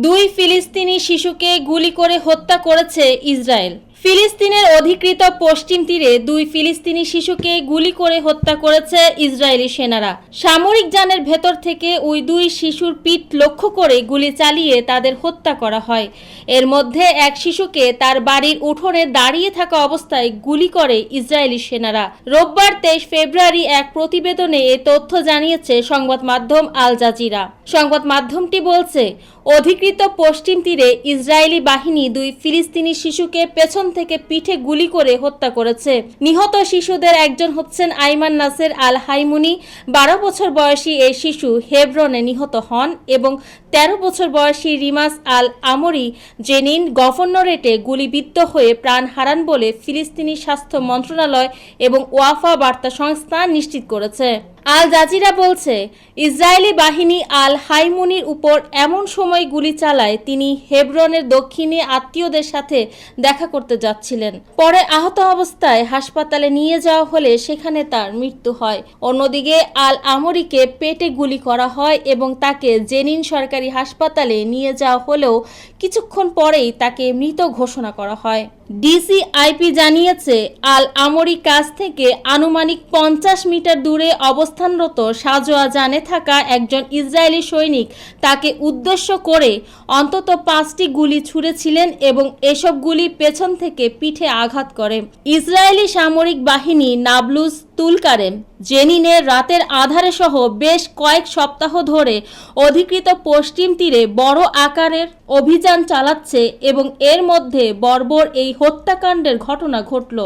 দুই ফিলিস্তিনি শিশুকে গুলি করে হত্যা করেছে ইসরায়েল। ফিলিস্তিনের অধিকৃত পশ্চিম তীরে দুই ফিলিস্তিনি শিশুকে গুলি করে হত্যা করেছে ইসরায়েলি সেনারা। সামরিক যানের ভেতর থেকে ওই দুই শিশুর পিঠ লক্ষ্য করে গুলি চালিয়ে তাদের হত্যা করা হয়। এর মধ্যে এক শিশুকে তার বাড়ির উঠোনে দাঁড়িয়ে থাকা অবস্থায় গুলি করে ইসরায়েলি সেনারা। রোববার 23 ফেব্রুয়ারি এক প্রতিবেদনে এ তথ্য জানিয়েছে সংবাদ মাধ্যম আল জাজিরা। সংবাদ মাধ্যমটি বলছে, অধিকৃত পশ্চিম তীরে ইসরায়েলি বাহিনী দুই ফিলিস্তিনি শিশুকে পেছন থেকে পিঠে গুলি করে হত্যা করেছে। নিহত শিশুদের একজন হচ্ছেন আইমান নাসের আল হাইমুনি। 12 বছর বয়সী এই শিশু হেব্রনে নিহত হন এবং 13 বছর বয়সী রিমাস আল আমরি জেনিন গভর্নরেটে গুলিবিদ্ধ হয়ে প্রাণ হারান বলে ফিলিস্তিনি স্বাস্থ্য মন্ত্রণালয় এবং ওয়াফা বার্তা সংস্থা নিশ্চিত করেছে। আল জাজিরা বলছে, ইসরায়েলি বাহিনী আল হাইমুনির উপর এমন সময় গুলি চালায় তিনি হেব্রনের দক্ষিণে আত্মীয়দের সাথে দেখা করতে যাচ্ছিলেন। পরে আহত অবস্থায় হাসপাতালে নিয়ে যাওয়া হলে সেখানে তার মৃত্যু হয়। অন্যদিকে আল আমরিকে পেটে গুলি করা হয় এবং তাকে জেনিন সরকারি হাসপাতালে নিয়ে যাওয়া হলেও কিছুক্ষণ পরেই তাকে মৃত ঘোষণা করা হয়। ডিসিআইপি জানিয়েছে, আল আমরি কাছ থেকে আনুমানিক 50 মিটার দূরে অবস্থানরত সাজোয়া জানে থাকা একজন ইসরায়েলি সৈনিক তাকে উদ্দেশ্য করে অন্তত 5টি গুলি ছুঁড়েছিলেন এবং এসব গুলি পেছন থেকে পিঠে আঘাত করে। ইসরায়েলি সামরিক বাহিনী নাবলুস তুলকারেম জেনিনের রাতের আধারে সহ বেশ কয়েক সপ্তাহ ধরে অধিকৃত পশ্চিম তীরে বড় আকারের অভিযান চালাচ্ছে এবং এর মধ্যে বর্বর এই হত্যাকাণ্ডের ঘটনা ঘটল।